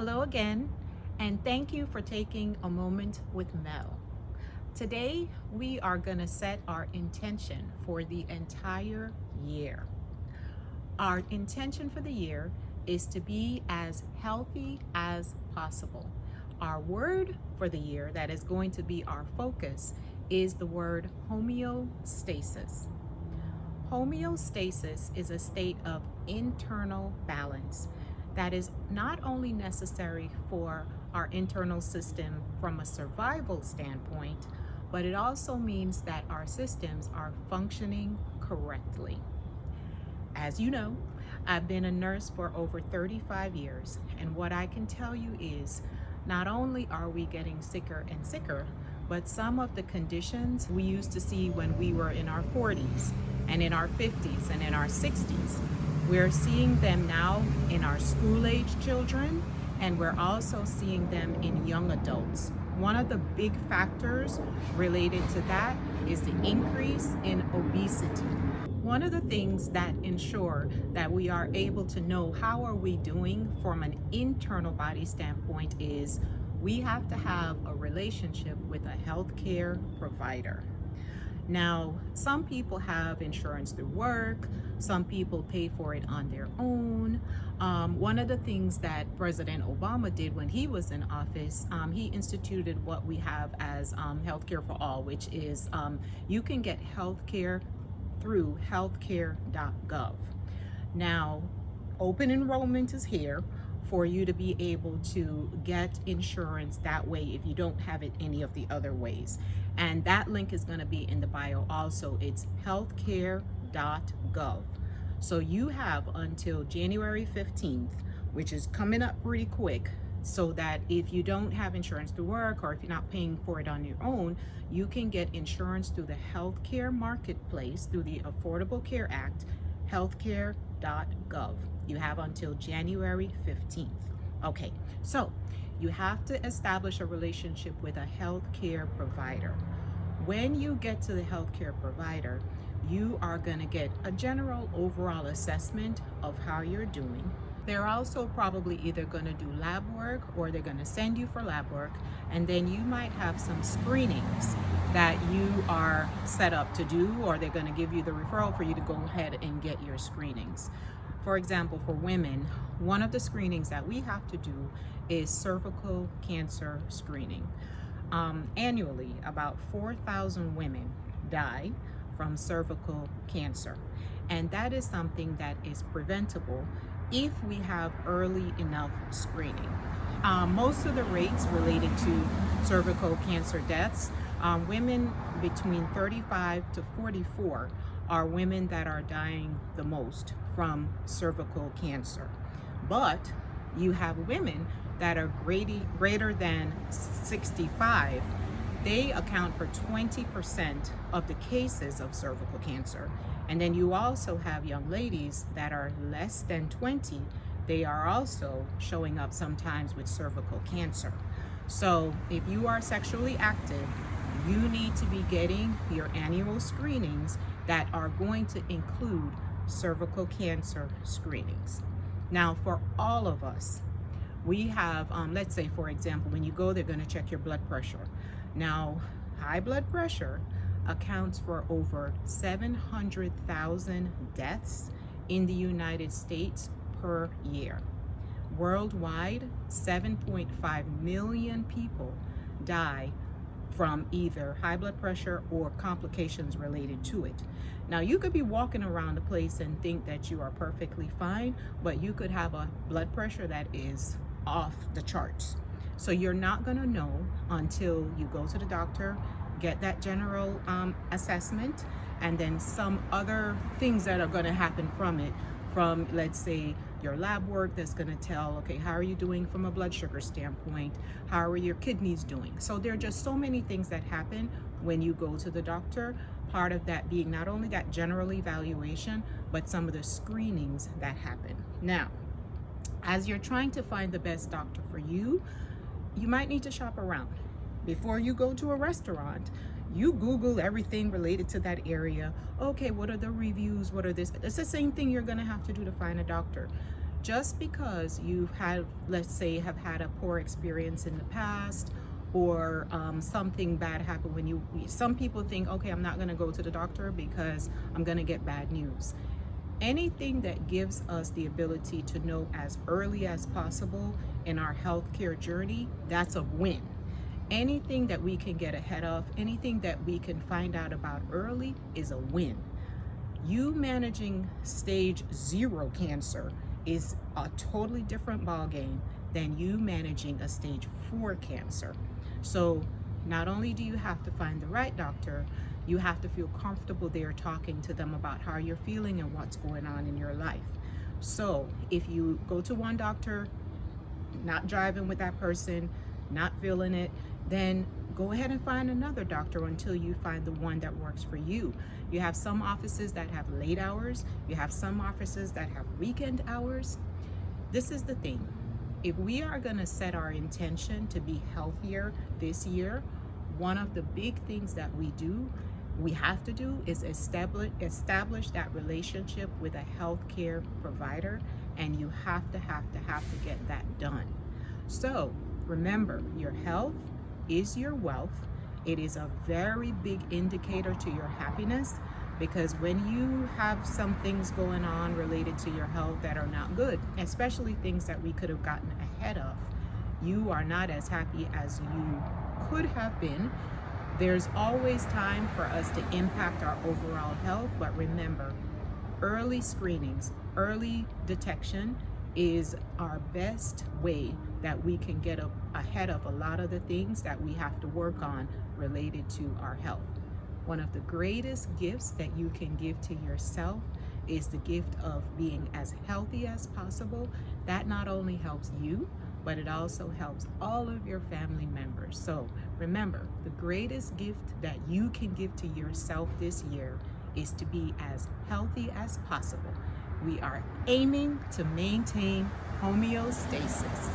Hello again, and thank you for taking a moment with Mel. Today, we are going to set our intention for the entire year. Our intention for the year is to be as healthy as possible. Our word for the year that is going to be our focus is the word homeostasis. Homeostasis is a state of internal balance that is not only necessary for our internal system from a survival standpoint, but it also means that our systems are functioning correctly. As you know, I've been a nurse for over 35 years, and what I can tell you is not only are we getting sicker and sicker, but some of the conditions we used to see when we were in our 40s and in our 50s and in our 60s, we're seeing them now in our school-age children, and we're also seeing them in young adults. One of the big factors related to that is the increase in obesity. One of the things that ensure that we are able to know how are we doing from an internal body standpoint is we have to have a relationship with a healthcare provider. Now, some people have insurance through work, some people pay for it on their own. One of the things that President Obama did when he was in office, he instituted what we have as Healthcare for All, which is you can get healthcare through Healthcare.gov. Now, open enrollment is here for you to be able to get insurance that way if you don't have it any of the other ways. And that link is going to be in the bio also. It's healthcare.gov. So you have until January 15th, which is coming up pretty quick, so that if you don't have insurance to work or if you're not paying for it on your own, you can get insurance through the healthcare marketplace through the Affordable Care Act, healthcare.gov. You have until January 15th. Okay, so you have to establish a relationship with a healthcare provider. When you get to the healthcare provider, you are going to get a general overall assessment of how you're doing. They're also probably either going to do lab work or they're going to send you for lab work, and then you might have some screenings that you are set up to do, or they're going to give you the referral for you to go ahead and get your screenings. For example, for women, one of the screenings that we have to do is cervical cancer screening. Annually, about 4,000 women die from cervical cancer, and that is something that is preventable if we have early enough screening. Most of the rates related to cervical cancer deaths, women between 35 to 44 are women that are dying the most from cervical cancer. But you have women that are greater than 65. They account for 20% of the cases of cervical cancer. And then you also have young ladies that are less than 20. They are also showing up sometimes with cervical cancer. So if you are sexually active, you need to be getting your annual screenings that are going to include cervical cancer screenings. Now, for all of us, we have, let's say, for example, when you go, they're going to check your blood pressure. Now, high blood pressure accounts for over 700,000 deaths in the United States per year. Worldwide, 7.5 million people die from either high blood pressure or complications related to it. Now, you could be walking around the place and think that you are perfectly fine, but you could have a blood pressure that is off the charts. So you're not going to know until you go to the doctor, get that general assessment, and then some other things that are going to happen from it, from, let's say, your lab work that's going to tell, okay, how are you doing from a blood sugar standpoint? How are your kidneys doing? So there are just so many things that happen when you go to the doctor. Part of that being not only that general evaluation, but some of the screenings that happen. Now, as you're trying to find the best doctor for you, you might need to shop around. Before you go to a restaurant, you Google everything related to that area. Okay, what are the reviews? What are this? It's the same thing you're going to have to do to find a doctor. Just because you've had, let's say, have had a poor experience in the past, or something bad happened when some people think, okay, I'm not going to go to the doctor because I'm going to get bad news. Anything that gives us the ability to know as early as possible in our healthcare journey, that's a win. Anything that we can get ahead of, anything that we can find out about early is a win. You managing stage 0 cancer is a totally different ballgame than you managing a stage 4 cancer. So not only do you have to find the right doctor, you have to feel comfortable there talking to them about how you're feeling and what's going on in your life. So if you go to one doctor, not driving with that person, not feeling it, then go ahead and find another doctor until you find the one that works for you. You have some offices that have late hours. You have some offices that have weekend hours. This is the thing. If we are going to set our intention to be healthier this year, one of the big things that we have to do is establish that relationship with a healthcare provider, and you have to get that done. So remember, your health is your wealth. It is a very big indicator to your happiness, because when you have some things going on related to your health that are not good, especially things that we could have gotten ahead of, you are not as happy as you could have been. There's always time for us to impact our overall health, but remember, early screenings, early detection is our best way that we can get ahead of a lot of the things that we have to work on related to our health. One of the greatest gifts that you can give to yourself is the gift of being as healthy as possible. That not only helps you, but it also helps all of your family members. So remember, the greatest gift that you can give to yourself this year is to be as healthy as possible. We are aiming to maintain homeostasis.